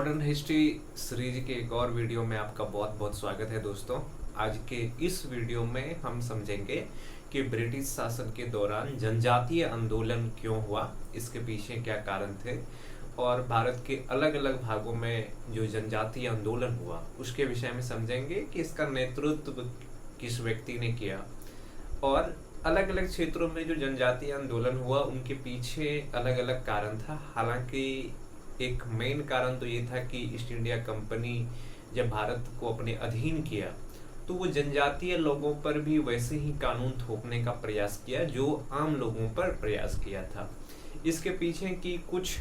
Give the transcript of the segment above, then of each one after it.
Modern history series के एक और वीडियो में आपका बहुत बहुत स्वागत है दोस्तों। आज के इस वीडियो में हम समझेंगे कि ब्रिटिश शासन के दौरान जनजातीय आंदोलन क्यों हुआ, इसके पीछे क्या कारण थे और भारत के अलग अलग भागों में जो जनजातीय आंदोलन हुआ उसके विषय में समझेंगे कि इसका नेतृत्व किस व्यक्ति ने किया और अलग अलग क्षेत्रों में जो जनजातीय आंदोलन हुआ उनके पीछे अलग अलग कारण था। हालांकि एक मेन कारण तो ये था कि ईस्ट इंडिया कंपनी जब भारत को अपने अधीन किया तो वो जनजातीय लोगों पर भी वैसे ही कानून थोपने का प्रयास किया जो आम लोगों पर प्रयास किया था। इसके पीछे की कुछ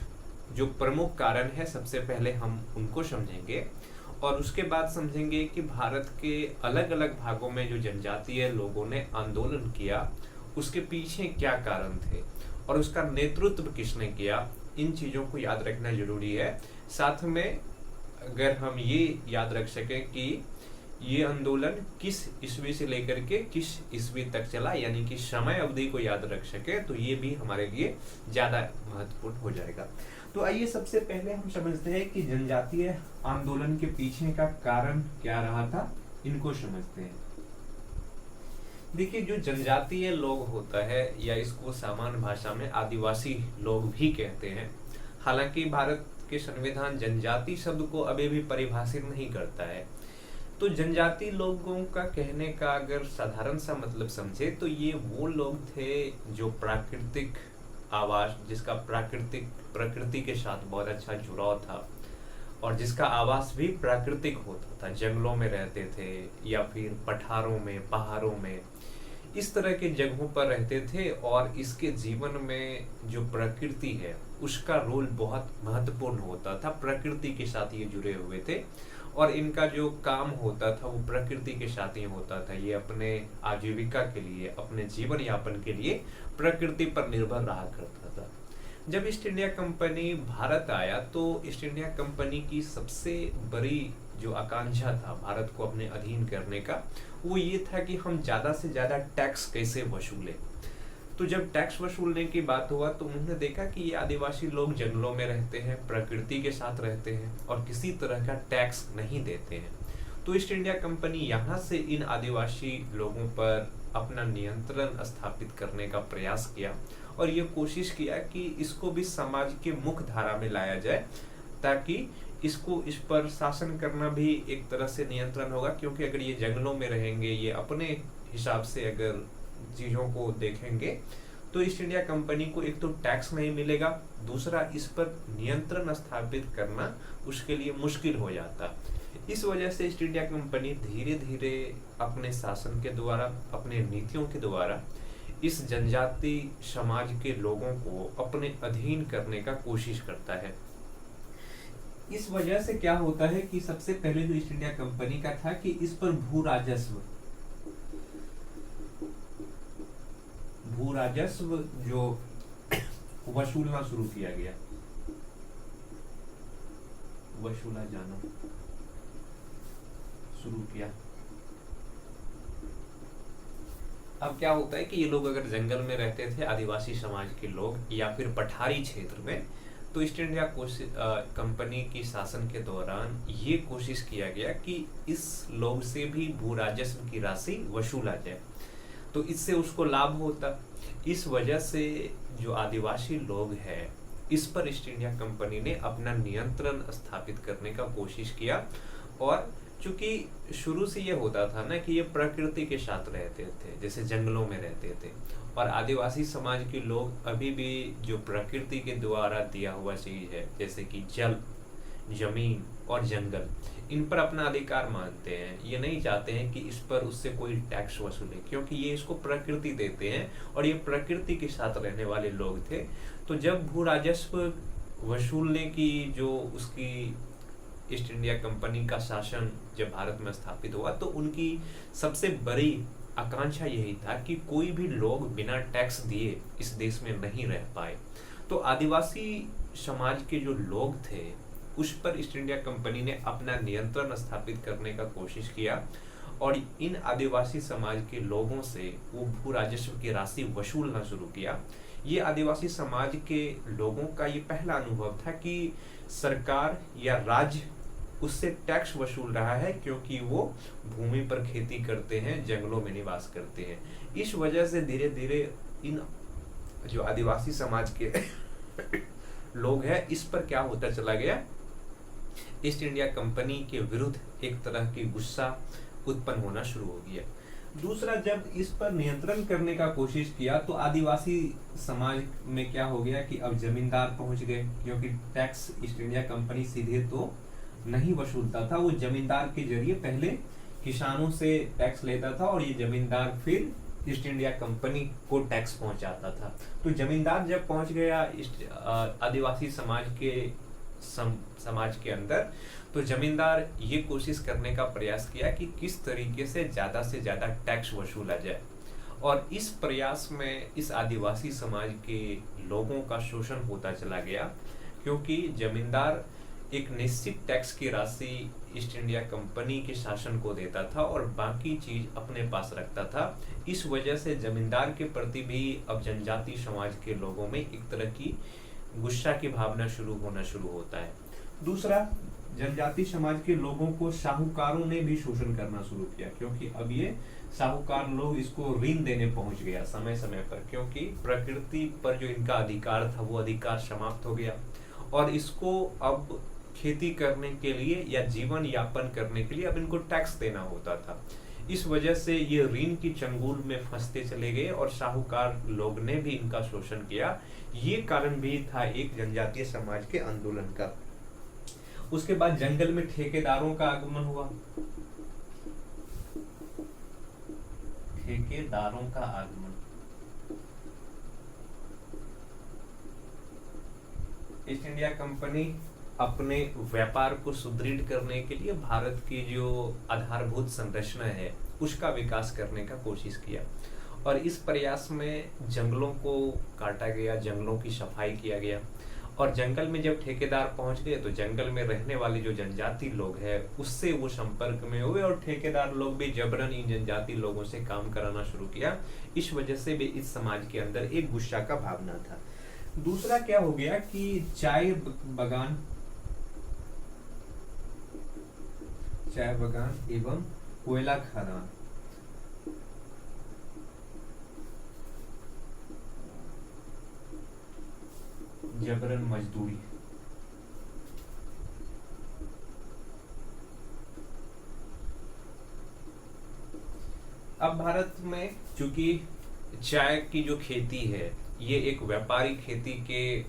जो प्रमुख कारण है, सबसे पहले हम उनको समझेंगे और उसके बाद समझेंगे कि भारत के अलग अलग भागों में जो जनजातीय लोगों ने आंदोलन किया उसके पीछे क्या कारण थे और उसका नेतृत्व किसने किया। इन चीज़ों को याद रखना जरूरी है। साथ में अगर हम ये याद रख सकें कि ये आंदोलन किस ईस्वी से लेकर के किस ईस्वी तक चला, यानी कि समय अवधि को याद रख सके, तो ये भी हमारे लिए ज़्यादा महत्वपूर्ण हो जाएगा। तो आइए सबसे पहले हम समझते हैं कि जनजातीय आंदोलन के पीछे का कारण क्या रहा था, इनको समझते हैं। देखिए, जो जनजातीय लोग होता है या इसको सामान्य भाषा में आदिवासी लोग भी कहते हैं। हालांकि भारत के संविधान जनजाति शब्द को अभी भी परिभाषित नहीं करता है। तो जनजाति लोगों का कहने का अगर साधारण सा मतलब समझे तो ये वो लोग थे जो प्राकृतिक आवास, जिसका प्रकृति के साथ बहुत अच्छा जुड़ाव था और जिसका आवास भी प्राकृतिक होता था, जंगलों में रहते थे या फिर पठारों में, पहाड़ों में, इस तरह के जगहों पर रहते थे। और इसके जीवन में जो प्रकृति है उसका रोल बहुत महत्वपूर्ण होता था। प्रकृति के साथ ये जुड़े हुए थे और इनका जो काम होता था वो प्रकृति के साथ ही होता था। ये अपने आजीविका के लिए, अपने जीवन यापन के लिए प्रकृति पर निर्भर रहा करता था। जब ईस्ट इंडिया कंपनी भारत आया तो ईस्ट इंडिया कंपनी की सबसे बड़ी जो आकांक्षा था भारत को अपने अधीन करने का, वो ये था कि हम ज़्यादा से ज़्यादा टैक्स कैसे वसूलें। तो जब टैक्स वसूलने की बात हुआ तो उन्होंने देखा कि ये आदिवासी लोग जंगलों में रहते हैं, प्रकृति के साथ रहते हैं और किसी तरह का टैक्स नहीं देते हैं। तो ईस्ट इंडिया कंपनी यहाँ से इन आदिवासी लोगों पर अपना नियंत्रण स्थापित करने का प्रयास किया और ये कोशिश किया कि इसको भी समाज के मुख्य धारा में लाया जाए, ताकि इस पर शासन करना भी एक तरह से नियंत्रण होगा। क्योंकि अगर ये जंगलों में रहेंगे, ये अपने हिसाब से अगर चीज़ों को देखेंगे तो ईस्ट इंडिया कंपनी को एक तो टैक्स नहीं मिलेगा, दूसरा इस पर नियंत्रण स्थापित करना उसके लिए मुश्किल हो जाता। इस वजह से ईस्ट इंडिया कंपनी धीरे धीरे अपने शासन के द्वारा, अपने नीतियों के द्वारा इस जनजाति समाज के लोगों को अपने अधीन करने का कोशिश करता है। इस वजह से क्या होता है कि सबसे पहले जो ईस्ट इंडिया कंपनी का था कि इस पर भू राजस्व जो वसूलना शुरू किया गया, वसूला जाना शुरू किया। अब क्या होता है कि ये लोग अगर जंगल में रहते थे, आदिवासी समाज के लोग, या फिर पठारी क्षेत्र में, तो ईस्ट इंडिया कंपनी की शासन के दौरान ये कोशिश किया गया कि इस लोग से भी भू राजस्व की राशि वसूला जाए, तो इससे उसको लाभ होता। इस वजह से जो आदिवासी लोग हैं इस पर ईस्ट इंडिया कंपनी ने अपना नियंत्रण स्थापित करने का कोशिश किया। और चूंकि शुरू से ये होता था ना कि ये प्रकृति के साथ रहते थे, जैसे जंगलों में रहते थे, और आदिवासी समाज के लोग अभी भी जो प्रकृति के द्वारा दिया हुआ चीज है, जैसे कि जल, जमीन और जंगल, इन पर अपना अधिकार मानते हैं। ये नहीं चाहते हैं कि इस पर उससे कोई टैक्स वसूले, क्योंकि ये इसको प्रकृति देते हैं और ये प्रकृति के साथ रहने वाले लोग थे। तो जब भू राजस्व वसूलने की जो उसकी ईस्ट इंडिया कंपनी का शासन जब भारत में स्थापित हुआ तो उनकी सबसे बड़ी आकांक्षा यही था कि कोई भी लोग बिना टैक्स दिए इस देश में नहीं रह पाए। तो आदिवासी समाज के जो लोग थे उस पर ईस्ट इंडिया कंपनी ने अपना नियंत्रण स्थापित करने का कोशिश किया और इन आदिवासी समाज के लोगों से वो भू राजस्व की राशि वसूलना शुरू किया। ये आदिवासी समाज के लोगों का ये पहला अनुभव था कि सरकार या राज्य उससे टैक्स वसूल रहा है, क्योंकि वो भूमि पर खेती करते हैं, जंगलों में निवास करते हैं। इस वजह से धीरे धीरे इन जो आदिवासी समाज के लोग हैं, इस पर क्या होता चला गया, ईस्ट इंडिया कंपनी के विरुद्ध एक तरह की गुस्सा उत्पन्न होना शुरू हो गया। दूसरा, जब इस पर नियंत्रण करने का कोशिश किया तो आदिवासी समाज में क्या हो गया कि अब जमींदार पहुंच गए, क्योंकि टैक्स ईस्ट इंडिया कंपनी सीधे तो नहीं वसूलता था, वो जमींदार के जरिए पहले किसानों से टैक्स लेता था और ये जमींदार फिर ईस्ट इंडिया कंपनी को टैक्स पहुंचाता था। तो जमींदार जब पहुंच गया आदिवासी समाज के अंदर, तो जमींदार ये कोशिश करने का प्रयास किया कि किस तरीके से ज्यादा टैक्स वसूला जाए। और इस प्रयास में इस आदिवासी समाज के लोगों का शोषण होता चला गया, क्योंकि जमींदार एक निश्चित टैक्स की राशि ईस्ट इंडिया कंपनी के शासन को देता था और बाकी चीज अपने पास रखता था। इस वजह से जमींदार के प्रति भी अब जनजाति समाज के लोगों में एक तरह की गुस्सा की भावना शुरू होता है। दूसरा, जनजाति समाज के लोगों को साहूकारों ने भी शोषण करना शुरू किया, क्योंकि अब ये साहूकार लोग इसको ऋण देने पहुंच गया समय समय पर, क्योंकि प्रकृति पर जो इनका अधिकार था वो अधिकार समाप्त हो गया और इसको अब खेती करने के लिए या जीवन यापन करने के लिए अब इनको टैक्स देना होता था। इस वजह से ये ऋण की चंगुल में फंसते चले गए और साहूकार लोग ने भी इनका शोषण किया। ये कारण भी था एक जनजातीय समाज के आंदोलन का। उसके बाद जंगल में ठेकेदारों का आगमन हुआ। ठेकेदारों का आगमन, ईस्ट इंडिया कंपनी अपने व्यापार को सुदृढ़ करने के लिए भारत की जो आधारभूत संरचना है उसका विकास करने का कोशिश किया और इस प्रयास में जंगलों को काटा गया, जंगलों की सफाई किया गया और जंगल में जब ठेकेदार पहुंच गए तो जंगल में रहने वाले जो जनजाति लोग हैं उससे वो संपर्क में हुए और ठेकेदार लोग भी जबरन इन जनजाति लोगों से काम कराना शुरू किया। इस वजह से भी इस समाज के अंदर एक गुस्सा का भावना था। दूसरा क्या हो गया कि चाय बगान एवं कोयला खदान, जबरन मजदूरी, अब भारत में चूंकि चाय की जो खेती है ये एक व्यापारिक खेती के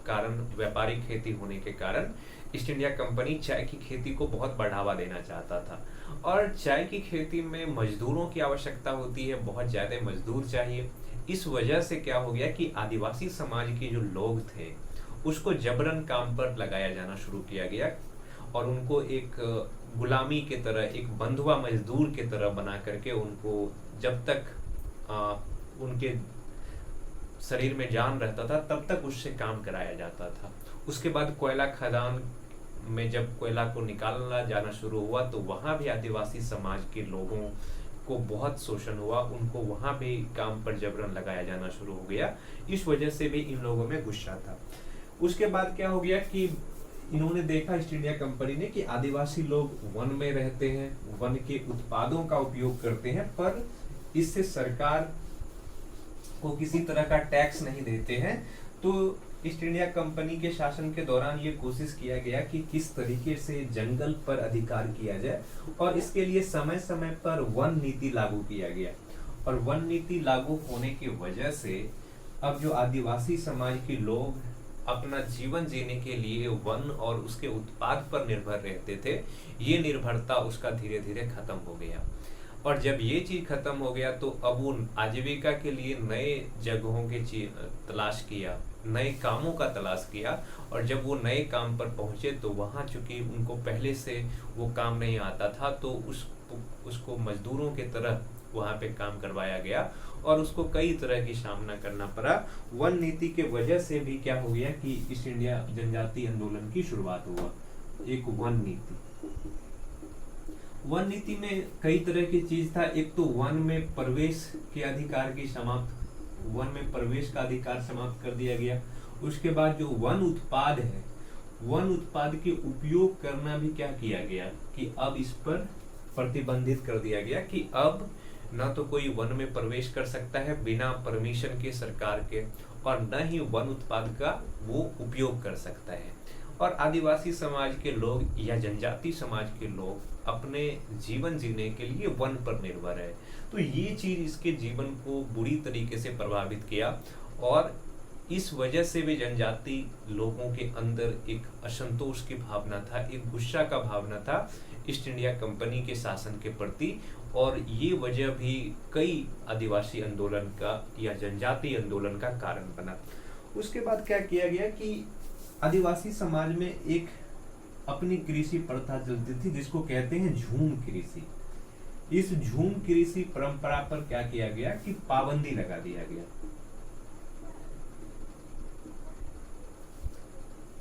कारण, व्यापारिक खेती होने के कारण ईस्ट इंडिया कंपनी चाय की खेती को बहुत बढ़ावा देना चाहता था और चाय की खेती में मजदूरों की आवश्यकता होती है, बहुत ज्यादा मजदूर चाहिए। इस वजह से क्या हो गया कि आदिवासी समाज के जो लोग थे उसको जबरन काम पर लगाया जाना शुरू किया गया और उनको एक गुलामी के तरह, एक बंधुआ मजदूर के तरह बना करके उनको जब तक उनके शरीर में जान रहता था तब तक उससे काम कराया जाता था। उसके बाद कोयला खदान में जब कोयला को निकालना जाना शुरू हुआ तो वहां भी आदिवासी समाज के लोगों को बहुत शोषण हुआ, उनको वहां भी काम पर जबरन लगाया जाना शुरू हो गया। इस वजह से भी इन लोगों में गुस्सा था। उसके बाद क्या हो गया कि इन्होंने देखा ईस्ट इंडिया कंपनी ने कि आदिवासी लोग वन में रहते हैं, वन के उत्पादों का उपयोग करते हैं पर इससे सरकार को किसी तरह का टैक्स नहीं देते हैं। तो ईस्ट इंडिया कंपनी के शासन के दौरान ये कोशिश किया गया कि किस तरीके से जंगल पर अधिकार किया जाए और इसके लिए समय समय पर वन नीति लागू किया गया और वन नीति लागू होने की वजह से अब जो आदिवासी समाज के लोग अपना जीवन जीने के लिए वन और उसके उत्पाद पर निर्भर रहते थे, ये निर्भरता उसका धीरे धीरे खत्म हो गया और जब ये चीज खत्म हो गया तो अब वो आजीविका के लिए नए जगहों की तलाश किया, नए कामों का तलाश किया और जब वो नए काम पर पहुंचे तो वहां चूंकि उनको पहले से वो काम नहीं आता था तो उसको मजदूरों के तरह वहां पे काम करवाया गया और उसको कई तरह की सामना करना पड़ा। वन नीति के वजह से भी क्या हो गया कि ईस्ट इंडिया जनजाति आंदोलन की शुरुआत हुआ। एक वन नीति में कई तरह की चीज था। एक तो वन में प्रवेश के अधिकार की वन में प्रवेश का अधिकार समाप्त कर दिया गया। उसके बाद जो वन उत्पाद है, वन उत्पाद के उपयोग करना भी क्या किया गया कि अब इस पर प्रतिबंधित कर दिया गया कि अब न तो कोई वन में प्रवेश कर सकता है बिना परमिशन के सरकार के, और न ही वन उत्पाद का वो उपयोग कर सकता है। और आदिवासी समाज के लोग या जनजाति समाज के लोग अपने जीवन जीने के लिए वन पर निर्भर है। तो ये चीज इसके जीवन को बुरी तरीके से प्रभावित किया, और इस वजह से भी जनजाति लोगों के अंदर एक असंतोष की भावना था, एक गुस्सा का भावना था ईस्ट इंडिया कंपनी के शासन के प्रति। और ये वजह भी कई आदिवासी आंदोलन का या जनजाति आंदोलन का कारण बना। उसके बाद क्या किया गया कि आदिवासी समाज में एक अपनी कृषि प्रथा चलती थी जिसको कहते हैं झूम कृषि। इस झूम कृषि परंपरा पर क्या किया गया कि पाबंदी लगा दिया गया।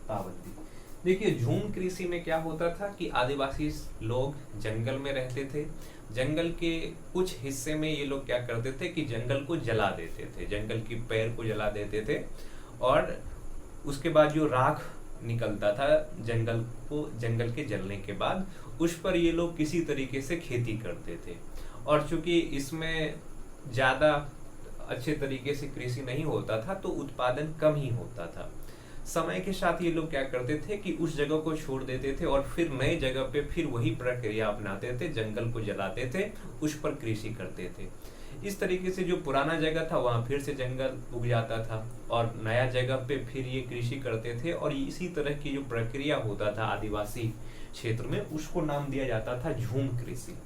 पाबंदी देखिए, झूम कृषि में क्या होता था कि आदिवासी लोग जंगल में रहते थे। जंगल के कुछ हिस्से में ये लोग क्या करते थे कि जंगल को जला देते थे, जंगल की पेड़ को जला देते थे, और उसके बाद जो राख निकलता था जंगल के जलने के बाद उस पर ये लोग किसी तरीके से खेती करते थे। और चूंकि इसमें ज्यादा अच्छे तरीके से कृषि नहीं होता था तो उत्पादन कम ही होता था। समय के साथ ये लोग क्या करते थे कि उस जगह को छोड़ देते थे और फिर नए जगह पे फिर वही प्रक्रिया अपनाते थे, जंगल को जलाते थे, उस पर कृषि करते थे। इस तरीके से जो पुराना जगह था वहां फिर से जंगल उग जाता था और नया जगह पे फिर ये कृषि करते थे। और इसी तरह की जो प्रक्रिया होता था आदिवासी क्षेत्र में, उसको नाम दिया जाता था झूम कृषि।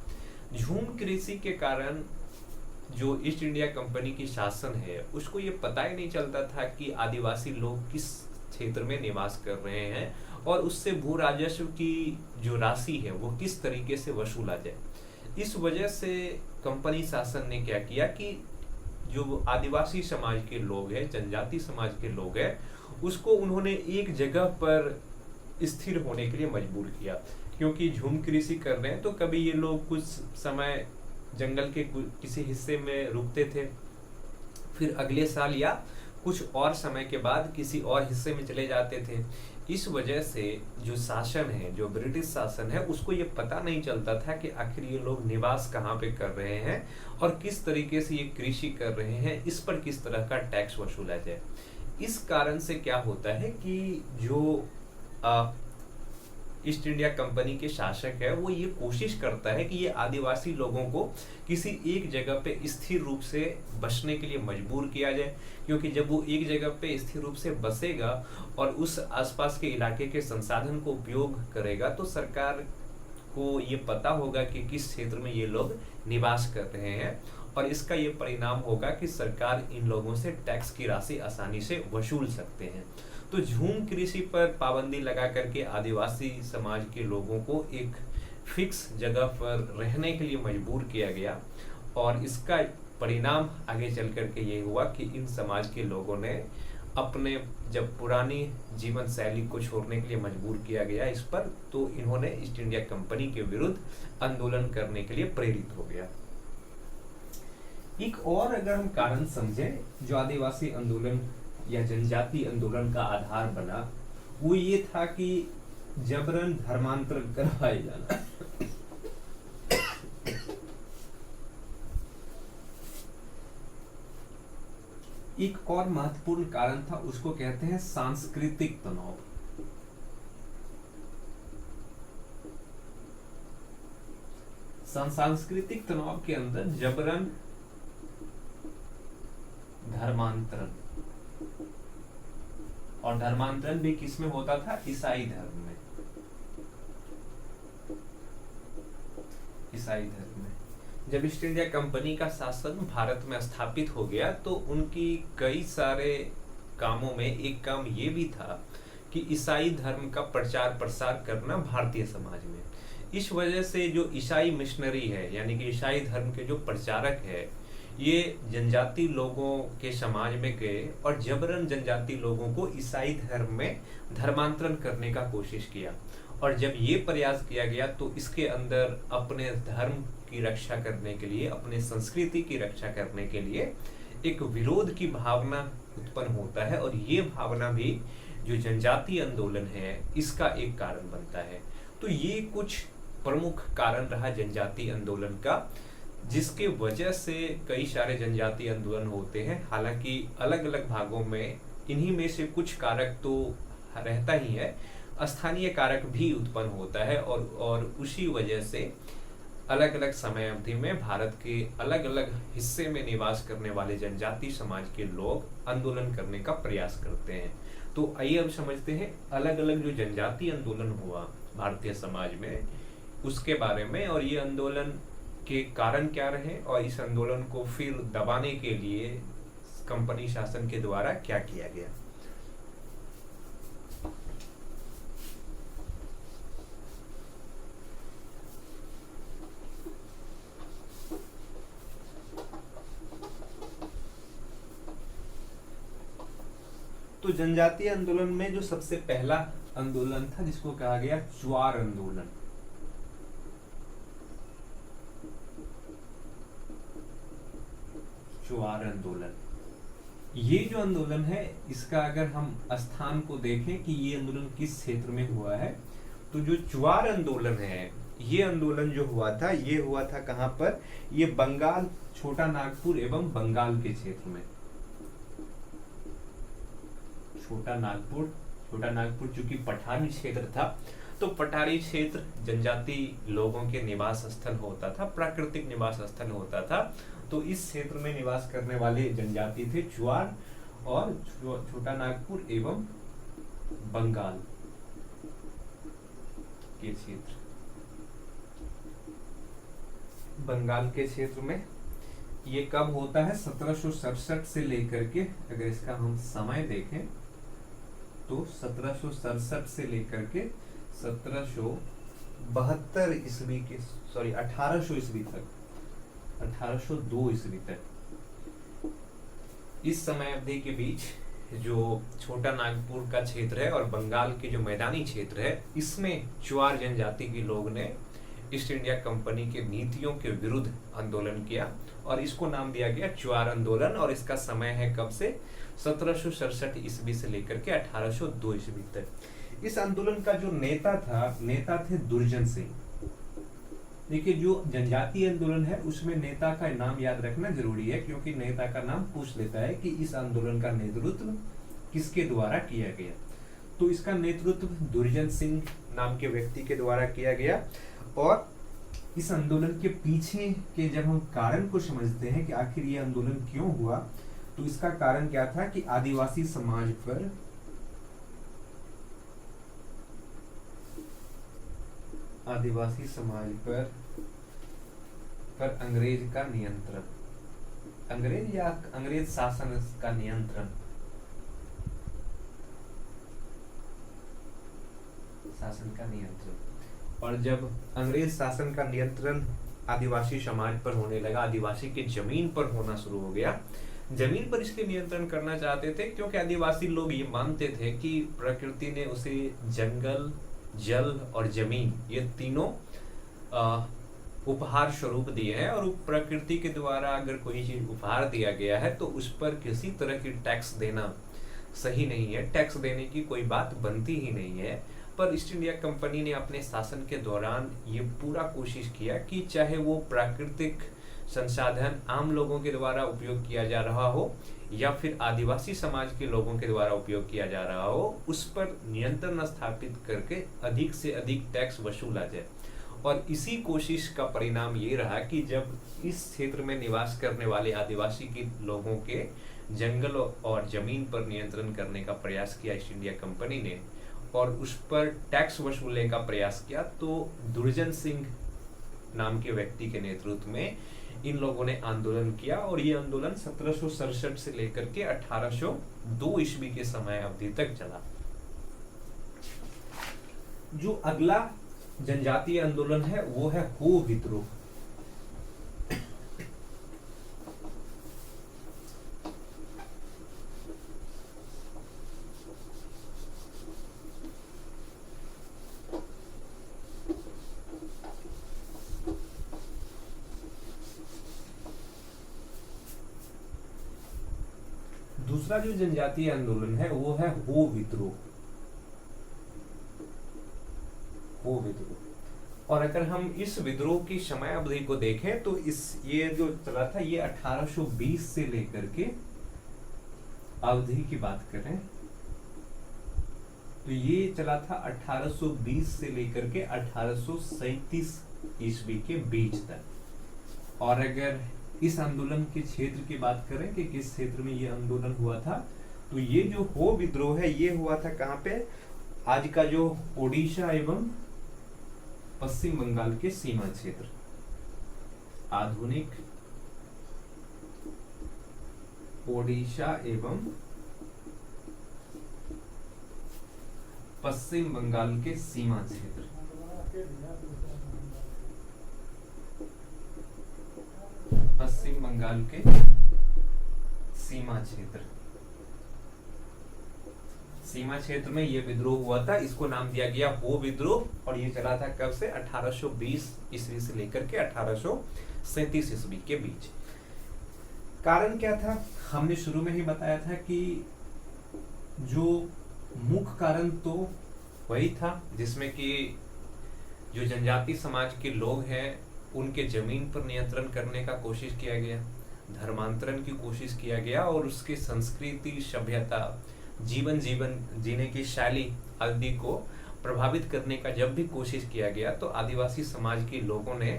झूम कृषि के कारण जो ईस्ट इंडिया कंपनी की शासन है उसको ये पता ही नहीं चलता था कि आदिवासी लोग किस क्षेत्र में निवास कर रहे हैं और उससे भू राजस्व की जो राशि है वो किस तरीके से वसूला जाए। इस वजह से कंपनी शासन ने क्या किया कि जो आदिवासी समाज के लोग हैं, जनजाति समाज के लोग हैं, उसको उन्होंने एक जगह पर स्थिर होने के लिए मजबूर किया। क्योंकि झूम कृषि कर रहे हैं तो कभी ये लोग कुछ समय जंगल के किसी हिस्से में रुकते थे, फिर अगले साल या कुछ और समय के बाद किसी और हिस्से में चले जाते थे। इस वजह से जो शासन है, जो ब्रिटिश शासन है, उसको ये पता नहीं चलता था कि आखिर ये लोग निवास कहाँ पे कर रहे हैं और किस तरीके से ये कृषि कर रहे हैं, इस पर किस तरह का टैक्स वसूला जाए। इस कारण से क्या होता है कि जो ईस्ट इंडिया कंपनी के शासक है वो ये कोशिश करता है कि ये आदिवासी लोगों को किसी एक जगह पे स्थिर रूप से बसने के लिए मजबूर किया जाए। क्योंकि जब वो एक जगह पे स्थिर रूप से बसेगा और उस आसपास के इलाके के संसाधन को उपयोग करेगा तो सरकार को ये पता होगा कि किस क्षेत्र में ये लोग निवास कर रहे हैं, और इसका ये परिणाम होगा कि सरकार इन लोगों से टैक्स की राशि आसानी से वसूल सकते हैं। तो झूम कृषि पर पाबंदी लगा करके आदिवासी समाज के लोगों को एक फिक्स जगह पर रहने के लिए मजबूर किया गया, और इसका परिणाम आगे चल करके ये हुआ कि इन समाज के लोगों ने अपने जब पुरानी जीवन शैली को छोड़ने के लिए मजबूर किया गया इस पर, तो इन्होंने ईस्ट इंडिया कंपनी के विरुद्ध आंदोलन करने के लिए प्रेरित हो गया। एक और अगर हम कारण समझें जो आदिवासी आंदोलन या जनजाति आंदोलन का आधार बना, वो ये था कि जबरन धर्मांतरण करवाए जाना। एक और महत्वपूर्ण कारण था, उसको कहते हैं सांस्कृतिक तनाव। सांस्कृतिक तनाव के अंदर जबरन धर्मांतरण, और धर्मांतरण भी किस में होता था? ईसाई धर्म में। ईसाई धर्म में जब ईस्ट इंडिया कंपनी का शासन भारत में स्थापित हो गया तो उनकी कई सारे कामों में एक काम ये भी था कि ईसाई धर्म का प्रचार प्रसार करना भारतीय समाज में। इस वजह से जो ईसाई मिशनरी है, यानी कि ईसाई धर्म के जो प्रचारक है, ये जनजाति लोगों के समाज में गए और जबरन जनजाति लोगों को ईसाई धर्म में धर्मांतरण करने का कोशिश किया। और जब ये प्रयास किया गया तो इसके अंदर अपने धर्म की रक्षा करने के लिए, अपने संस्कृति की रक्षा करने के लिए एक विरोध की भावना उत्पन्न होता है, और ये भावना भी जो जनजातीय आंदोलन है इसका एक कारण बनता है। तो ये कुछ प्रमुख कारण रहा जनजातीय आंदोलन का, जिसके वजह से कई सारे जनजातीय आंदोलन होते हैं। हालांकि अलग अलग भागों में इन्हीं में से कुछ कारक तो रहता ही है, स्थानीय कारक भी उत्पन्न होता है, और उसी वजह से अलग अलग समय अवधि में भारत के अलग अलग हिस्से में निवास करने वाले जनजातीय समाज के लोग आंदोलन करने का प्रयास करते हैं। तो आइए अब समझते हैं अलग अलग जो जनजातीय आंदोलन हुआ भारतीय समाज में उसके बारे में, और ये आंदोलन के कारण क्या रहे, और इस आंदोलन को फिर दबाने के लिए कंपनी शासन के द्वारा क्या किया गया। तो जनजातीय आंदोलन में जो सबसे पहला आंदोलन था जिसको कहा गया ज्वार आंदोलन। ज्वार आंदोलन, ये जो आंदोलन है इसका अगर हम स्थान को देखें कि ये आंदोलन किस क्षेत्र में हुआ है, तो जो ज्वार आंदोलन है ये आंदोलन जो हुआ था ये हुआ था कहां पर, ये बंगाल, छोटा नागपुर एवं बंगाल के क्षेत्र में। छोटा नागपुर चूंकि पठारी क्षेत्र था, तो पठारी क्षेत्र जनजातीय लोगों के निवास स्थल होता था, प्राकृतिक निवास स्थल होता था। तो इस क्षेत्र में निवास करने वाले जनजाति थे ज्वार, और छोटा नागपुर एवं बंगाल के क्षेत्र। बंगाल के क्षेत्र में ये कब होता है, 1767 से लेकर के, अगर इसका हम समय देखें तो 1767 से लेकर के 1772 ईस्वी के, सॉरी 1800 ईस्वी तक, 1802 ईस्वी तक, इस समय अवधि के बीच जो छोटा नागपुर का क्षेत्र है और बंगाल के जो मैदानी क्षेत्र है, इसमें ज्वार जनजाति के लोग ने ईस्ट इंडिया कंपनी के नीतियों के विरुद्ध आंदोलन किया, और इसको नाम दिया गया ज्वार आंदोलन। और इसका समय है कब से, 1767 ईस्वी से लेकर के 1802 ईस्वी तक। इस आंदोलन का जो नेता थे दुर्जन सिंह। देखिए, जो जनजातीय आंदोलन है उसमें नेता का नाम याद रखना जरूरी है, क्योंकि नेता का नाम पूछ लेता है कि इस आंदोलन का नेतृत्व किसके द्वारा किया गया। तो इसका नेतृत्व दुर्जन सिंह नाम के व्यक्ति के द्वारा किया गया। और इस आंदोलन के पीछे के जब हम कारण को समझते हैं कि आखिर ये आंदोलन क्यों हुआ, तो इसका कारण क्या था कि आदिवासी समाज पर अंग्रेज का नियंत्रण, अंग्रेज या अंग्रेज शासन का नियंत्रण, और जब अंग्रेज शासन का नियंत्रण आदिवासी समाज पर होने लगा, आदिवासी की जमीन पर होना शुरू हो गया। जमीन पर इसलिए नियंत्रण करना चाहते थे क्योंकि आदिवासी लोग ये मानते थे कि प्रकृति ने उसे जंगल, जल और जमीन, ये तीनों उपहार स्वरूप दिए हैं, और प्रकृति के द्वारा अगर कोई चीज उपहार दिया गया है तो उस पर किसी तरह की टैक्स देना सही नहीं है, टैक्स देने की कोई बात बनती ही नहीं है। पर ईस्ट इंडिया कंपनी ने अपने शासन के दौरान ये पूरा कोशिश किया कि चाहे वो प्राकृतिक संसाधन आम लोगों के द्वारा उपयोग किया जा रहा हो या फिर आदिवासी समाज के लोगों के द्वारा उपयोग किया जा रहा हो, उस पर नियंत्रण स्थापित करके अधिक से अधिक टैक्स वसूला जाए। और इसी कोशिश का परिणाम ये रहा कि जब इस क्षेत्र में निवास करने वाले आदिवासी के लोगों के जंगल और जमीन पर नियंत्रण करने का प्रयास किया ईस्ट इंडिया कंपनी ने, और उस पर टैक्स वसूलने का प्रयास किया, तो दुर्जन सिंह नाम के व्यक्ति के नेतृत्व में इन लोगों ने आंदोलन किया। और ये आंदोलन 1767 से लेकर के 1802 ईस्वी के समय अवधि तक चला। जो अगला जनजातीय आंदोलन है वो है हो विद्रोह। दूसरा जो जनजातीय आंदोलन है वो है हो विद्रोह। हो विद्रोह। और अगर हम इस विद्रोह की समय अवधि को देखें तो ये जो चला था ये 1820 से लेकर के अवधि की बात करें तो ये चला था 1820 से लेकर के 1837 ईस्वी के बीच तक। और अगर इस आंदोलन के क्षेत्र की बात करें कि किस क्षेत्र में ये आंदोलन हुआ था, तो ये जो हो विद्रोह है ये हुआ था कहाँ पे, आज का जो ओडिशा एवं पश्चिम बंगाल के सीमा क्षेत्र, आधुनिक ओडिशा एवं पश्चिम बंगाल के सीमा क्षेत्र। पश्चिम बंगाल के सीमा क्षेत्र, सीमा क्षेत्र में ये विद्रोह हुआ था। इसको नाम दिया गया हो विद्रोह। और ये चला था कब से, 1820 ईस्वी से लेकर के 1837 ईस्वी के बीच। कारण क्या था, हमने शुरू में ही बताया था कि जो मुख्य कारण तो वही था जिसमें कि जो जनजाति समाज के लोग हैं उनके जमीन पर नियंत्रण करने का कोशिश किया गया, धर्मांतरण की कोशिश किया गया और उसकी संस्कृति, सभ्यता, जीवन जीने की शैली आदि को प्रभावित करने का जब भी कोशिश किया गया तो आदिवासी समाज के लोगों ने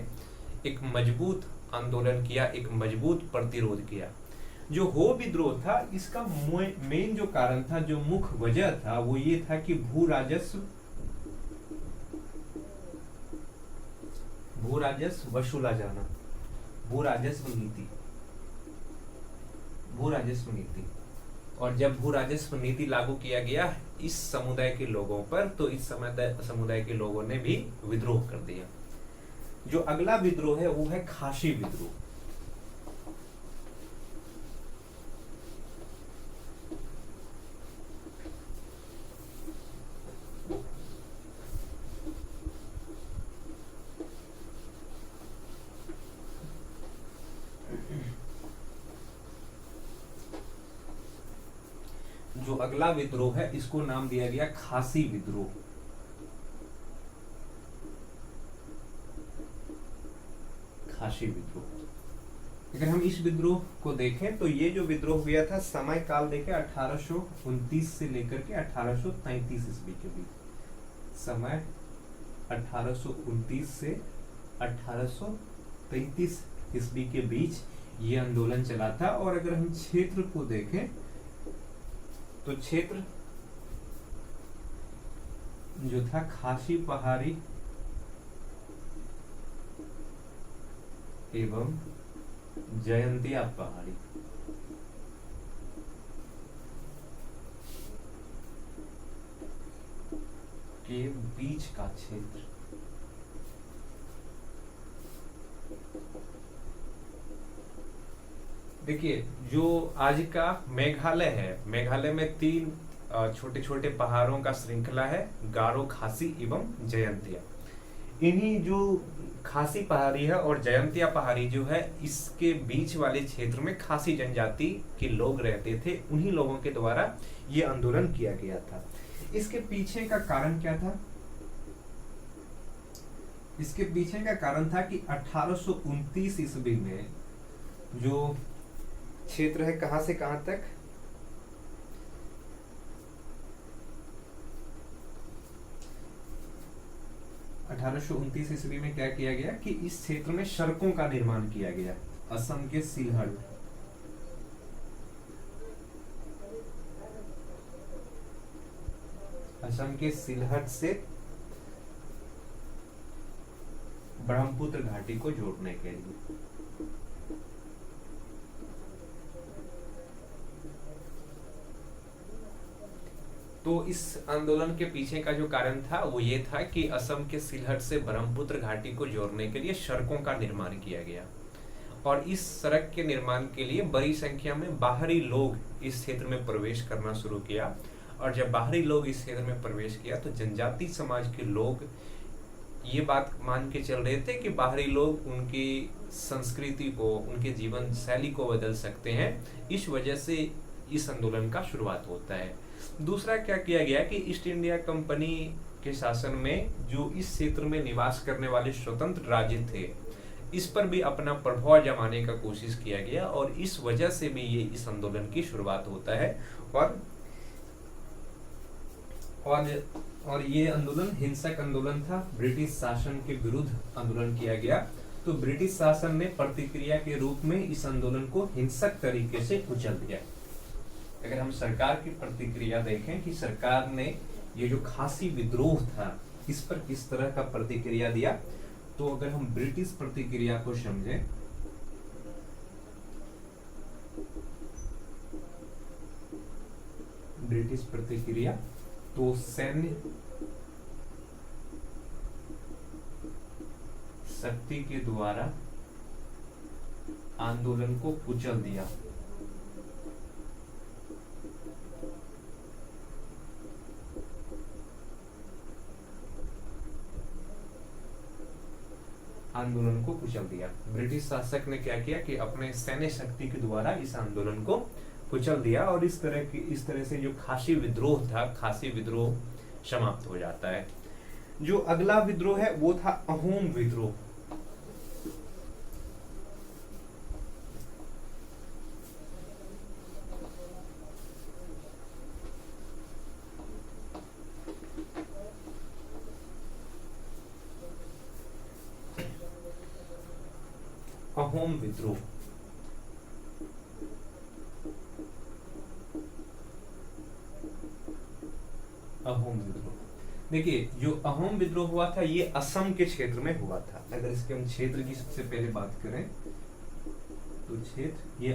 एक मजबूत आंदोलन किया, एक मजबूत प्रतिरोध किया। जो हो विद्रोह था इसका मेन जो कारण था, जो मुख्य वजह था वो ये था कि भू राजस्व वसूला जाना, भू राजस्व नीति। और जब भू राजस्व नीति लागू किया गया इस समुदाय के लोगों पर, तो इस समुदाय के लोगों ने भी विद्रोह कर दिया। जो अगला विद्रोह है वो है खासी विद्रोह। जो अगला विद्रोह है इसको नाम दिया गया खासी विद्रोह। खासी विद्रोह। अगर हम इस विद्रोह को देखें तो ये जो विद्रोह हुआ था समय काल देखें 1829 से लेकर के 1833 ईस्वी के बीच। समय 1829 से 1833 ईस्वी के बीच ये आंदोलन चला था। और अगर हम क्षेत्र को देखें तो क्षेत्र जो था खासी पहाड़ी एवं जयंतिया पहाड़ी, के बीच का क्षेत्र। देखिए जो आज का मेघालय है, मेघालय में 3 छोटे छोटे पहाड़ों का श्रृंखला है, गारो, खासी एवं जयंतिया। इन्हीं जो खासी पहाड़ी है और जयंतिया पहाड़ी जो है इसके बीच वाले क्षेत्र में खासी जनजाति के लोग रहते थे। उन्हीं लोगों के द्वारा ये आंदोलन किया गया था। इसके पीछे का कारण क्या था? इसके पीछे का कारण था कि 1829 ईस्वी में जो क्षेत्र है कहां से कहां तक, ईस्वी में क्या किया गया कि इस क्षेत्र में सड़कों का निर्माण किया गया। असम के सिलहट, से ब्रह्मपुत्र घाटी को जोड़ने के लिए। तो इस आंदोलन के पीछे का जो कारण था वो ये था कि असम के सिलहट से ब्रह्मपुत्र घाटी को जोड़ने के लिए सड़कों का निर्माण किया गया। और इस सड़क के निर्माण के लिए बड़ी संख्या में बाहरी लोग इस क्षेत्र में प्रवेश करना शुरू किया। और जब बाहरी लोग इस क्षेत्र में प्रवेश किया तो जनजाति समाज के लोग ये बात मान के चल रहे थे कि बाहरी लोग उनकी संस्कृति को, उनके जीवन शैली को बदल सकते हैं। इस वजह से इस आंदोलन का शुरुआत होता है। दूसरा क्या किया गया कि ईस्ट इंडिया कंपनी के शासन में जो इस क्षेत्र में निवास करने वाले स्वतंत्र राज्य थे, इस पर भी अपना प्रभाव जमाने का कोशिश किया गया और इस वजह से भी ये इस आंदोलन की शुरुआत होता है। और ये आंदोलन हिंसक आंदोलन था, ब्रिटिश शासन के विरुद्ध आंदोलन किया गया। तो ब्रिटिश शासन ने प्रतिक्रिया के रूप में इस आंदोलन को हिंसक तरीके से कुचल दिया। अगर हम सरकार की प्रतिक्रिया देखें कि सरकार ने ये जो खासी विद्रोह था इस पर किस तरह का प्रतिक्रिया दिया, तो अगर हम ब्रिटिश प्रतिक्रिया को समझें, ब्रिटिश प्रतिक्रिया, तो सैन्य शक्ति के द्वारा आंदोलन को कुचल दिया। आंदोलन को कुचल दिया। ब्रिटिश शासक ने क्या किया कि अपने सैन्य शक्ति के द्वारा इस आंदोलन को कुचल दिया और इस तरह से जो खासी विद्रोह था, खासी विद्रोह समाप्त हो जाता है। जो अगला विद्रोह है वो था अहोम विद्रोह। अहोम विद्रोह, अहोम विद्रोह, देखिए जो अहोम विद्रोह हुआ था ये असम के क्षेत्र में हुआ था। अगर इसके हम क्षेत्र की सबसे पहले बात करें तो क्षेत्र ये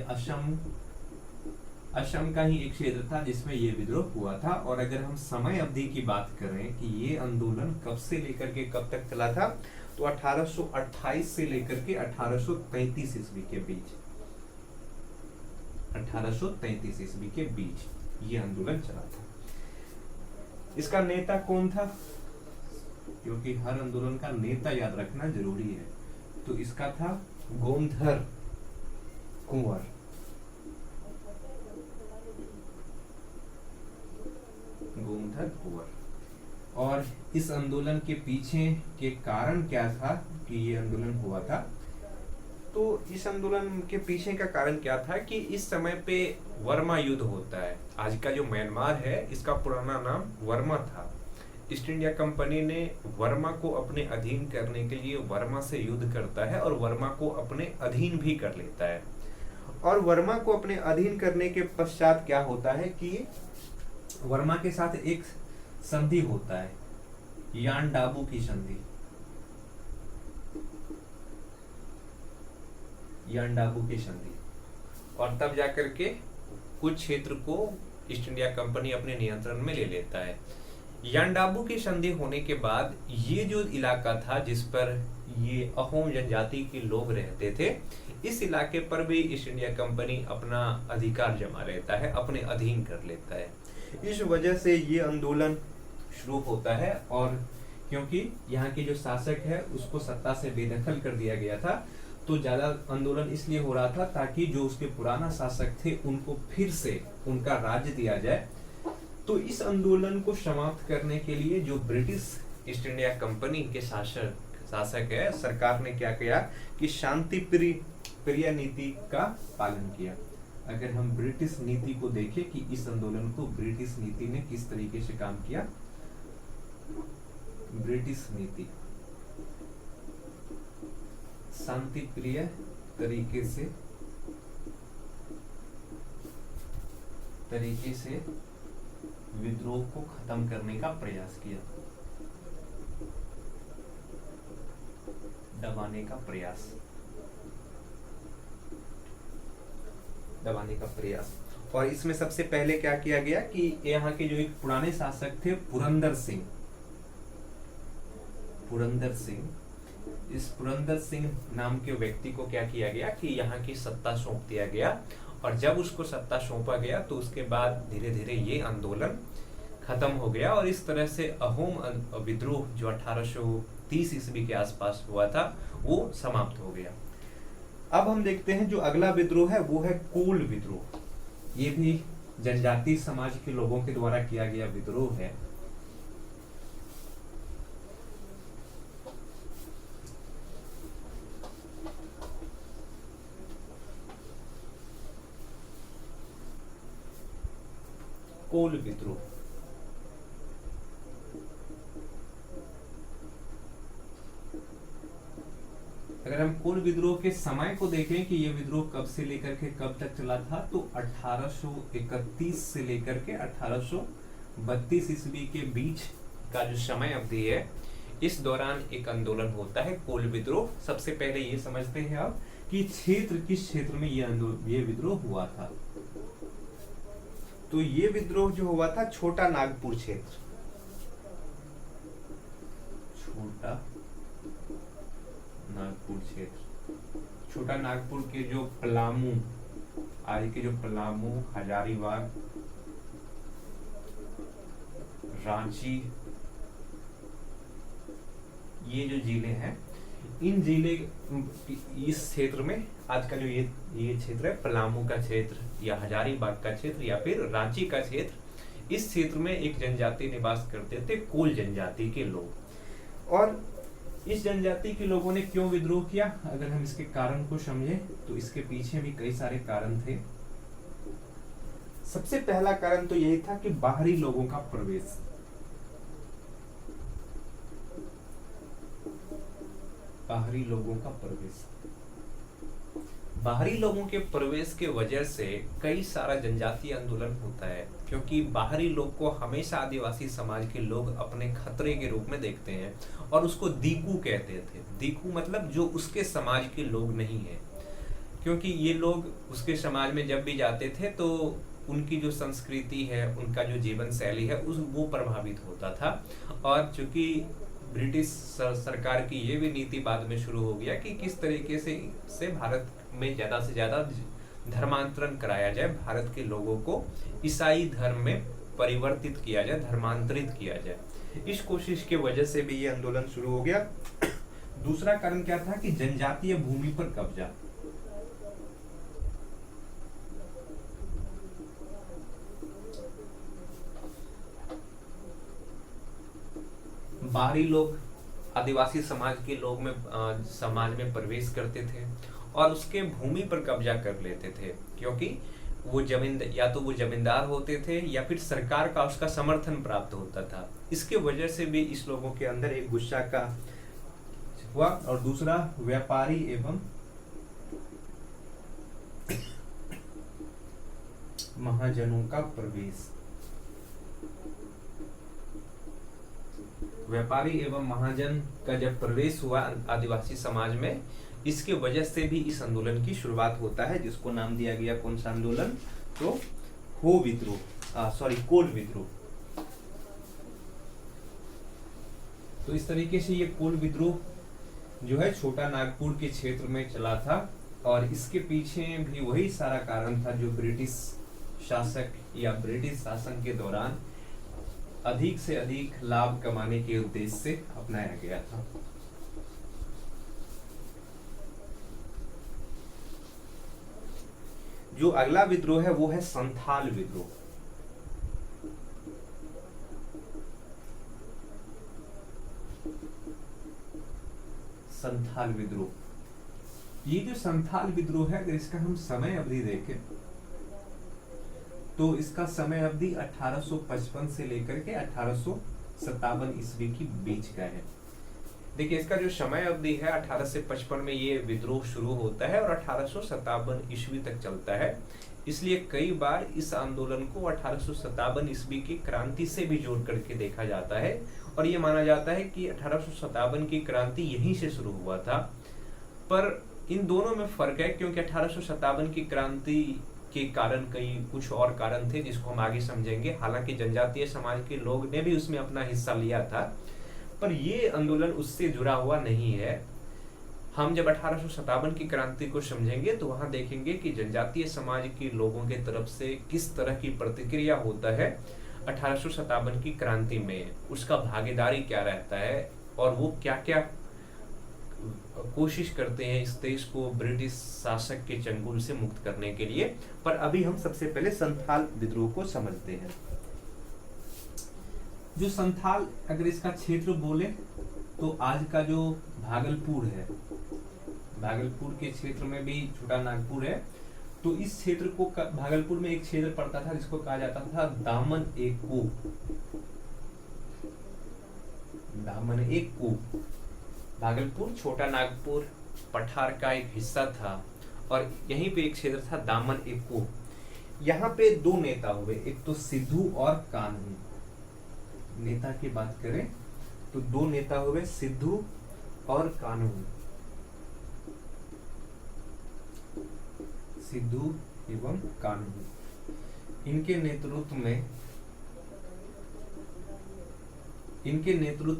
असम का ही एक क्षेत्र था जिसमें ये विद्रोह हुआ था। और अगर हम समय अवधि की बात करें कि ये आंदोलन कब से लेकर के कब तक चला था, तो 1828 से लेकर के 1833 ईस्वी के बीच, 1833 ईस्वी के बीच ये आंदोलन चला था। इसका नेता कौन था, क्योंकि हर आंदोलन का नेता याद रखना जरूरी है। तो इसका था गोमधर कुंवर। गोमधर कुंवर। और इस आंदोलन के पीछे के कारण क्या था कि ये आंदोलन हुआ था, तो इस आंदोलन के पीछे का कारण क्या था कि इस समय पे वर्मा युद्ध होता है। आज का जो म्यांमार है इसका पुराना नाम वर्मा था। ईस्ट इंडिया कंपनी ने वर्मा को अपने अधीन करने के लिए वर्मा से युद्ध करता है और वर्मा को अपने अधीन भी कर लेता है। और वर्मा को अपने अधीन करने के पश्चात क्या होता है कि वर्मा के साथ एक संधि होता है, यान डाबू की संधि। यान डाबू की संधि। और तब जाकर के कुछ क्षेत्र को ईस्ट इंडिया कंपनी अपने नियंत्रण में ले लेता है। यान डाबू की संधि होने के बाद ये जो इलाका था जिस पर ये अहोम जनजाति के लोग रहते थे, इस इलाके पर भी ईस्ट इंडिया कंपनी अपना अधिकार जमा लेता है, अपने अधीन कर लेता है। इस वजह से ये आंदोलन शुरू होता है। और क्योंकि यहाँ के जो शासक है उसको सत्ता से बेदखल कर दिया गया था, तो ज्यादा आंदोलन इसलिए हो रहा था ताकि जो उसके पुराना शासक थे उनको फिर से उनका राज्य दिया जाए। तो इस आंदोलन को समाप्त करने के लिए जो ब्रिटिश ईस्ट इंडिया कंपनी के शासक है, सरकार ने क्या किया कि शांति प्रिय नीति का पालन किया। अगर हम ब्रिटिश नीति को देखें कि इस आंदोलन को ब्रिटिश नीति ने किस तरीके से काम किया, ब्रिटिश नीति शांति प्रिय तरीके से विद्रोह को खत्म करने का प्रयास किया, दबाने का प्रयास। और इसमें सबसे पहले क्या किया गया कि यहाँ के जो एक पुराने शासक थे पुरंदर सिंह, इस पुरंदर सिंह नाम के व्यक्ति को क्या किया गया कि यहाँ की सत्ता सौंप दिया गया। और जब उसको सत्ता सौंपा गया तो उसके बाद धीरे धीरे ये आंदोलन खत्म हो गया और इस तरह से अहोम विद्रोह जो 1830 ईस्वी के आसपास हुआ था वो समाप्त हो गया। अब हम देखते हैं जो अगला विद्रोह है वो है कोल विद्रोह। ये भी जनजातीय समाज के लोगों के द्वारा किया गया विद्रोह है। कोल विद्रोह। अगर हम कोल विद्रोह के समय को देखें कि यह विद्रोह कब से लेकर के कब तक चला था, तो 1831 से लेकर के 1832 ईस्वी के बीच का जो समय अवधि है, इस दौरान एक आंदोलन होता है कोल विद्रोह। सबसे पहले ये समझते हैं आप कि किस क्षेत्र में ये विद्रोह हुआ था। तो ये विद्रोह जो हुआ था छोटा नागपुर क्षेत्र, छोटा नागपुर क्षेत्र, छोटा नागपुर के जो पलामू, आज के जो पलामू, हजारीबाग, रांची, ये जो जिले हैं, इन जिले इस क्षेत्र में आज का जो ये क्षेत्र है, पलामू का क्षेत्र या हजारीबाग का क्षेत्र या फिर रांची का क्षेत्र, इस क्षेत्र में एक जनजाति निवास करते थे, कोल जनजाति के लोग। और इस जनजाति के लोगों ने क्यों विद्रोह किया, अगर हम इसके कारण को समझें तो इसके पीछे भी कई सारे कारण थे। सबसे पहला कारण तो यही था कि बाहरी लोगों का प्रवेश। बाहरी लोगों का प्रवेश, बाहरी लोगों के प्रवेश के वजह से कई सारा जनजातीय आंदोलन होता है, क्योंकि बाहरी लोग को हमेशा आदिवासी समाज के लोग अपने खतरे के रूप में देखते हैं और उसको दीकू कहते थे। दीकू मतलब जो उसके समाज के लोग नहीं है, क्योंकि ये लोग उसके समाज में जब भी जाते थे तो उनकी जो संस्कृति है, उनका जो जीवन शैली है, वो प्रभावित होता था। और चूंकि ब्रिटिश सरकार की ये भी नीति बाद में शुरू हो गया कि किस तरीके से भारत में ज्यादा से ज्यादा धर्मांतरण कराया जाए, भारत के लोगों को ईसाई धर्म में परिवर्तित किया जाए, धर्मांतरित किया जाए। इस कोशिश के वजह से भी ये आंदोलन शुरू हो गया। दूसरा कारण क्या था कि जनजातीय भूमि पर कब्जा। बाहरी लोग आदिवासी समाज के लोग में समाज में प्रवेश करते थे और उसके भूमि पर कब्जा कर लेते थे, क्योंकि वो या तो वो जमींदार होते थे या फिर सरकार का उसका समर्थन प्राप्त होता था। इसके वजह से भी इस लोगों के अंदर एक गुस्सा का हुआ। और दूसरा, व्यापारी एवं महाजनों का प्रवेश। व्यापारी एवं महाजन का जब प्रवेश हुआ आदिवासी समाज में, इसके वजह से भी इस आंदोलन की शुरुआत होता है, जिसको नाम दिया गया कौन सा आंदोलन, तो कोल विद्रोह। तो इस तरीके से ये कोल विद्रोह जो है छोटा नागपुर के क्षेत्र में चला था और इसके पीछे भी वही सारा कारण था जो ब्रिटिश शासक या ब्रिटिश शासन के दौरान अधिक से अधिक लाभ कमाने के उद्देश्य से अपनाया गया था। जो अगला विद्रोह है वो है संथाल विद्रोह। संथाल विद्रोह, ये जो संथाल विद्रोह है, अगर इसका हम समय अवधि देखें तो इसका समय अवधि 1855 से लेकर के 1857 ईस्वी की बीच का है। देखिए, इसका जो समय अवधि है 1855 में ये विद्रोह शुरू होता है और 1857 ईस्वी तक चलता है। इसलिए कई बार इस आंदोलन को 1857 ईस्वी की क्रांति से भी जोड़ करके देखा जाता है और ये माना जाता है कि 1857 की क्रांति यहीं से शुरू हुआ था। पर इन दोनों में फर्क है, क्योंकि 1857 की क्रांति के कारण कई कुछ और कारण थे जिसको हम आगे समझेंगे। हालांकि जनजातीय समाज के लोग ने भी उसमें अपना हिस्सा लिया था, पर ये आंदोलन उससे जुड़ा हुआ नहीं है। हम जब 1857 की क्रांति को समझेंगे तो वहां देखेंगे कि जनजातीय समाज के लोगों के तरफ से किस तरह की प्रतिक्रिया होता है 1857 की क्रांति में, उसका भागीदारी क्या रहता है और वो क्या क्या कोशिश करते हैं इस देश को ब्रिटिश शासक के चंगुल से मुक्त करने के लिए। पर अभी हम सबसे पहले संथाल विद्रोह को समझते हैं। जो संथाल, अगर इसका क्षेत्र बोले तो आज का जो भागलपुर है, भागलपुर के क्षेत्र में भी छोटा नागपुर है, तो इस क्षेत्र को भागलपुर में एक क्षेत्र पड़ता था जिसको कहा जाता था दामन एक को। दामन एक को भागलपुर छोटा नागपुर पठार का एक हिस्सा था और यहीं पे एक क्षेत्र था दामन एक को। यहाँ पे दो नेता हुए, एक तो सिद्धू और कान्हू। नेता की बात करें तो दो नेता हुए, सिद्धू और कान्हू। सिद्धू एवं कान्हू, इनके नेतृत्व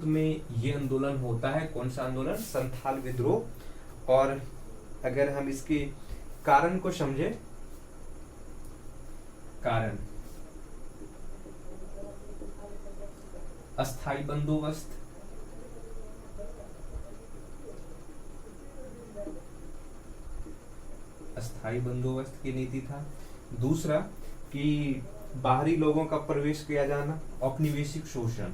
में ये आंदोलन होता है। कौन सा आंदोलन? संथाल विद्रोह। और अगर हम इसके कारण को समझे, कारण अस्थाई बंदोबस्त, अस्थाई बंदोबस्त की नीति था। दूसरा कि बाहरी लोगों का प्रवेश किया जाना, औपनिवेशिक शोषण।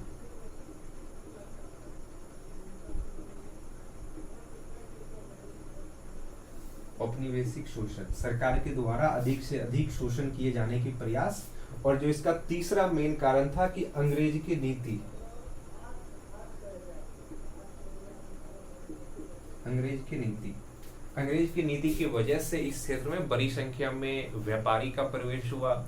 औपनिवेशिक शोषण, सरकार के द्वारा अधिक से अधिक शोषण किए जाने के प्रयास। और जो इसका तीसरा मेन कारण था कि अंग्रेज की नीति, अंग्रेज की नीति की वजह से इस क्षेत्र में बड़ी संख्या में व्यापारी का प्रवेश हुआ,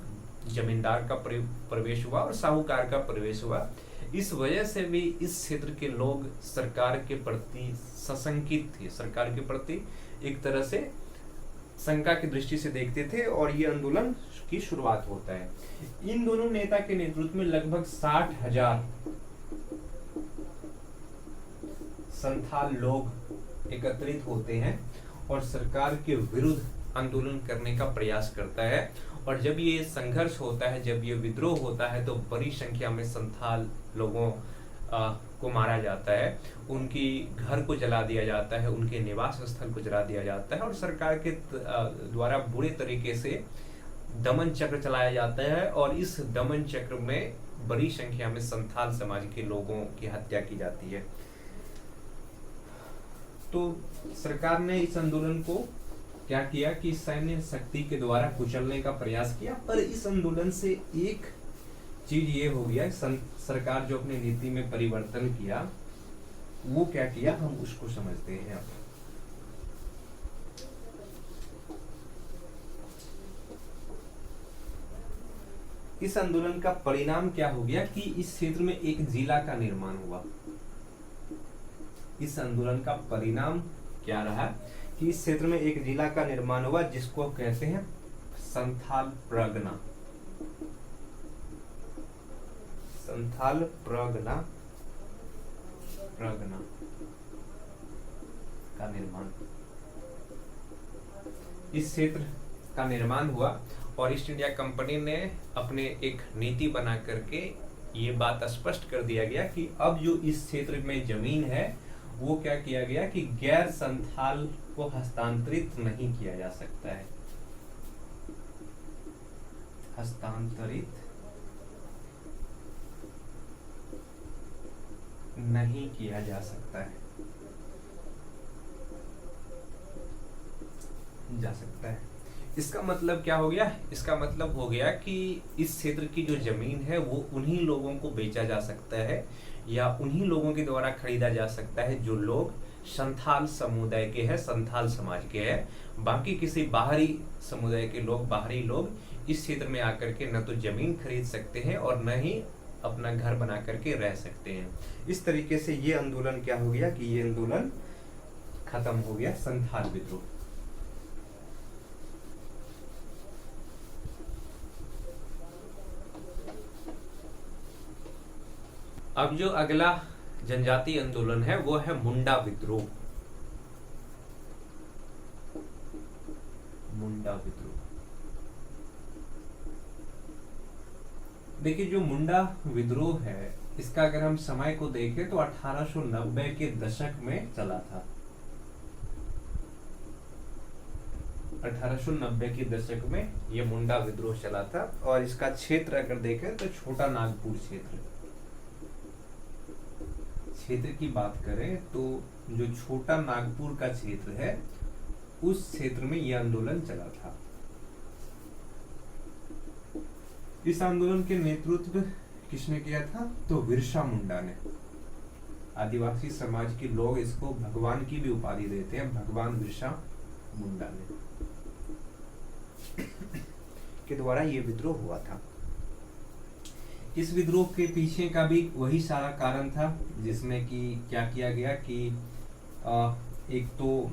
जमींदार का प्रवेश हुआ और साहूकार का प्रवेश हुआ। इस वजह से भी इस क्षेत्र के लोग सरकार के प्रति सशंकित थे, सरकार के प्रति एक तरह से शंका की दृष्टि से देखते थे और ये आंदोलन की शुरुआत होता है। इन दोनों नेता के नेतृत्व में लगभग 60,000 संथाल लोग एकत्रित होते हैं और सरकार के विरुद्ध आंदोलन करने का प्रयास करता है। और जब ये संघर्ष होता है, जब ये विद्रोह होता है, तो बड़ी संख्या में संथाल लोगों को मारा जाता है, उनकी घर को जला दिया जाता है, उनके निवास स्थल को जला दिया जाता है और सरकार के द्वारा बुरे तरीके से दमन चक्र चलाया जाता है। और इस दमन चक्र में बड़ी संख्या में संथाल समाज के लोगों की हत्या की जाती है। तो सरकार ने इस आंदोलन को क्या किया कि सैन्य शक्ति के द्वारा कुचलने का प्रयास किया। पर इस आंदोलन से एक चीज ये हो गया, सरकार जो अपनी नीति में परिवर्तन किया, वो क्या किया हम उसको समझते हैं। इस आंदोलन का परिणाम क्या हो गया कि इस क्षेत्र में एक जिला का निर्माण हुआ। इस आंदोलन का परिणाम क्या रहा कि इस क्षेत्र में एक जिला का निर्माण हुआ जिसको कहते हैं संथाल परगना। संथाल परगना का निर्माण, इस क्षेत्र का निर्माण हुआ और ईस्ट इंडिया कंपनी ने अपने एक नीति बना करके ये बात स्पष्ट कर दिया गया कि अब जो इस क्षेत्र में जमीन है वो क्या किया गया कि गैर संथाल को हस्तांतरित नहीं किया जा सकता है। हस्तांतरित नहीं किया जा सकता है, इसका मतलब क्या हो गया? इसका मतलब हो गया कि इस क्षेत्र की जो जमीन है वो उन्हीं लोगों को बेचा जा सकता है या उन्हीं लोगों के द्वारा खरीदा जा सकता है जो लोग संथाल समुदाय के हैं, संथाल समाज के हैं। बाकी किसी बाहरी समुदाय के लोग, बाहरी लोग इस क्षेत्र में आकर के न तो जमीन खरीद सकते हैं और न ही अपना घर बना करके रह सकते हैं। इस तरीके से ये आंदोलन क्या हो गया कि ये आंदोलन खत्म हो गया, संथाल विद्रोह। अब जो अगला जनजातीय आंदोलन है वो है मुंडा विद्रोह। मुंडा विद्रोह, देखिए जो मुंडा विद्रोह है इसका अगर हम समय को देखें तो 1890 के दशक में चला था। 1890 के दशक में ये मुंडा विद्रोह चला था। और इसका क्षेत्र अगर देखें तो छोटा नागपुर क्षेत्र की बात करें तो जो छोटा नागपुर का क्षेत्र है उस क्षेत्र में यह आंदोलन चला था। इस आंदोलन के नेतृत्व किसने किया था? तो बिरसा मुंडा ने। आदिवासी समाज के लोग इसको भगवान की भी उपाधि देते हैं, भगवान बिरसा मुंडा ने के द्वारा ये विद्रोह हुआ था। इस विद्रोह के पीछे का भी वही सारा कारण था, जिसमें कि क्या किया गया कि एक तो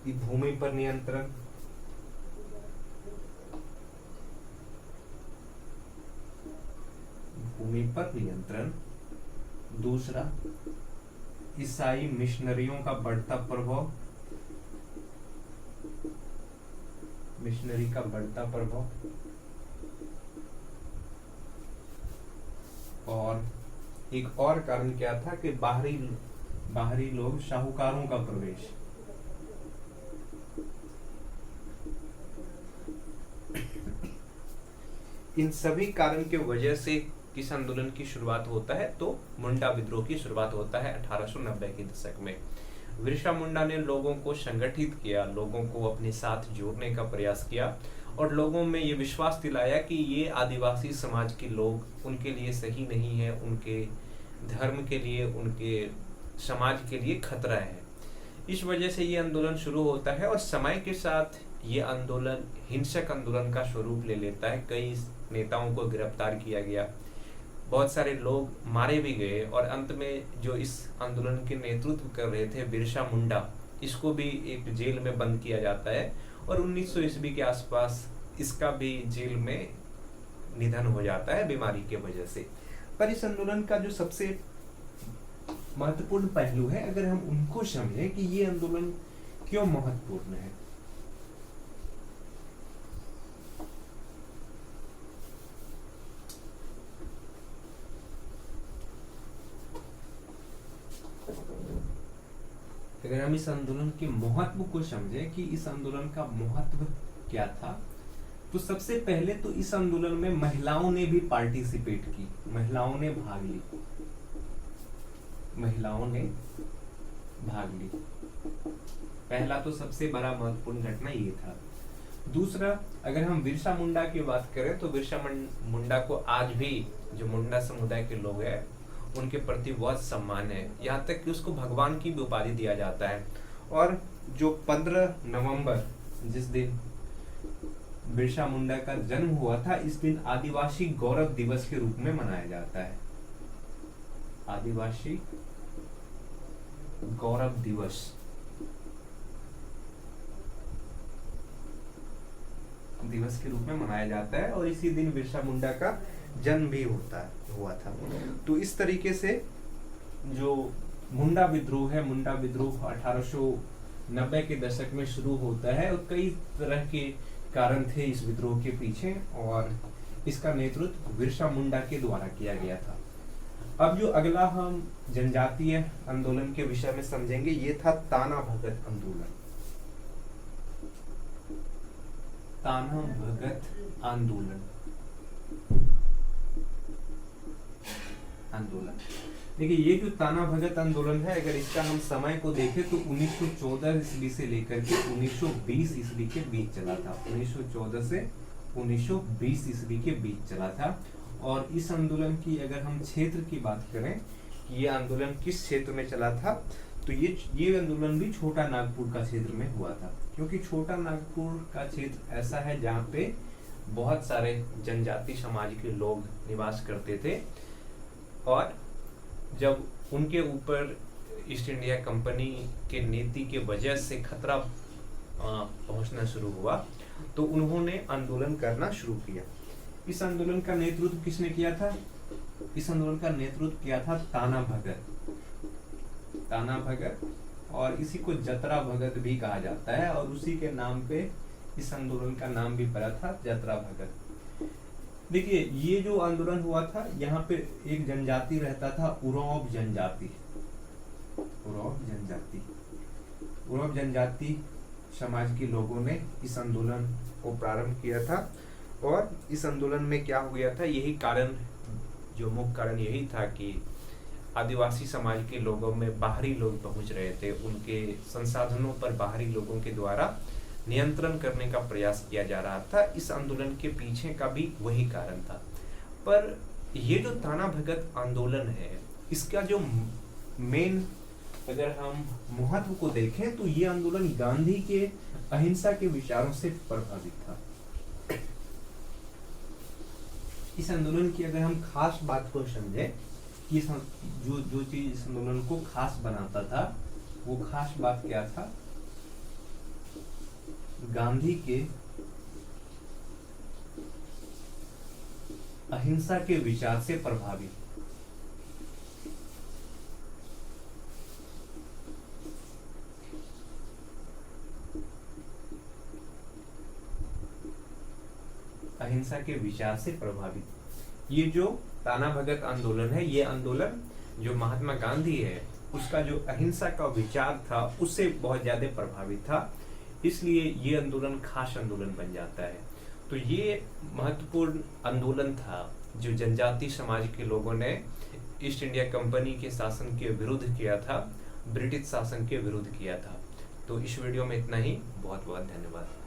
भूमि पर नियंत्रण, दूसरा ईसाई मिशनरियों का बढ़ता प्रभाव, और एक और कारण क्या था कि बाहरी लोग, शाहूकारों का प्रवेश। इन सभी कारण के वजह से किस आंदोलन की शुरुआत होता है? तो मुंडा विद्रोह की शुरुआत होता है 1890 के दशक में। बिरसा मुंडा ने लोगों को संगठित किया, लोगों को अपने साथ जोड़ने का प्रयास किया और लोगों में ये विश्वास दिलाया कि ये आदिवासी समाज के लोग उनके लिए सही नहीं है, उनके धर्म के लिए, उनके समाज के लिए खतरा है। इस वजह से ये आंदोलन शुरू होता है और समय के साथ ये आंदोलन हिंसक आंदोलन का स्वरूप ले लेता है। कई नेताओं को गिरफ्तार किया गया, बहुत सारे लोग मारे भी गए और अंत में जो इस आंदोलन के नेतृत्व कर रहे थे बिरसा मुंडा, इसको भी एक जेल में बंद किया जाता है और 1900 ईस्वी के आसपास इसका भी जेल में निधन हो जाता है बीमारी के वजह से। पर इस आंदोलन का जो सबसे महत्वपूर्ण पहलू है, अगर हम उनको समझें कि ये आंदोलन क्यों महत्वपूर्ण है, अगर हम इस आंदोलन के महत्व को समझें कि इस आंदोलन का महत्व क्या था, तो सबसे पहले तो इस आंदोलन में महिलाओं ने भी पार्टिसिपेट की, महिलाओं ने भाग ली। पहला तो सबसे बड़ा महत्वपूर्ण घटना ये था। दूसरा, अगर हम बिरसा मुंडा की बात करें तो बिरसा मुंडा को आज भी जो मुंडा समुदाय के लोग हैं उनके प्रति बहुत सम्मान है, यहाँ तक कि उसको भगवान की भी उपाधि दिया जाता है। और जो 15 नवंबर जिस दिन बिरसा मुंडा का जन्म हुआ था, इस दिन आदिवासी गौरव दिवस के रूप में मनाया जाता है। आदिवासी गौरव दिवस के रूप में मनाया जाता है और इसी दिन बिरसा मुंडा का जन्म भी हुआ था। तो इस तरीके से जो मुंडा विद्रोह है, मुंडा विद्रोह 1890 के दशक में शुरू होता है और कई तरह के कारण थे इस विद्रोह के पीछे और इसका नेतृत्व बिरसा मुंडा के द्वारा किया गया था। अब जो अगला हम जनजातीय आंदोलन के विषय में समझेंगे, ये था ताना भगत आंदोलन। ताना भगत आंदोलन देखिए, ये जो ताना भगत आंदोलन है, अगर इसका हम समय को देखें तो 1914 ईस्वी से लेकर के 1920 ईस्वी के बीच चला था। 1914 से 1920 ईस्वी के बीच चला था। और इस आंदोलन की अगर हम क्षेत्र की बात करें कि ये आंदोलन किस क्षेत्र में चला था, तो ये आंदोलन भी छोटा नागपुर का क्षेत्र में हुआ था, क्योंकि छोटा नागपुर का क्षेत्र ऐसा है जहाँ पे बहुत सारे जनजाति समाज के लोग निवास करते थे और जब उनके ऊपर ईस्ट इंडिया कंपनी के नीति के वजह से खतरा पहुंचना शुरू हुआ तो उन्होंने आंदोलन करना शुरू किया। इस आंदोलन का नेतृत्व किसने किया था? इस आंदोलन का नेतृत्व किया था ताना भगत, और इसी को जतरा भगत भी कहा जाता है और उसी के नाम पे इस आंदोलन का नाम भी पड़ा था, जतरा भगत। देखिए, ये जो आंदोलन हुआ था, यहाँ पे एक जनजाति रहता था, उरांव जनजाति। समाज के लोगों ने इस आंदोलन को प्रारंभ किया था। और इस आंदोलन में क्या हो गया था, यही कारण, जो मुख्य कारण यही था कि आदिवासी समाज के लोगों में बाहरी लोग पहुंच रहे थे, उनके संसाधनों पर बाहरी लोगों के द्वारा नियंत्रण करने का प्रयास किया जा रहा था। इस आंदोलन के पीछे का भी वही कारण था। पर ये जो ताना भगत आंदोलन है, इसका जो मेन, अगर हम महत्व को देखें तो ये आंदोलन गांधी के अहिंसा के विचारों से प्रभावित था। इस आंदोलन की अगर हम खास बात को समझें कि जो चीज इस आंदोलन को खास बनाता था, वो खास बात क्या था, गांधी के अहिंसा के विचार से प्रभावित। अहिंसा के विचार से प्रभावित ये जो ताना भगत आंदोलन है, ये आंदोलन जो महात्मा गांधी है उसका जो अहिंसा का विचार था उससे बहुत ज्यादा प्रभावित था, इसलिए ये आंदोलन खास आंदोलन बन जाता है। तो ये महत्वपूर्ण आंदोलन था जो जनजाति समाज के लोगों ने ईस्ट इंडिया कंपनी के शासन के विरुद्ध किया था, ब्रिटिश शासन के विरुद्ध किया था। तो इस वीडियो में इतना ही। बहुत बहुत धन्यवाद।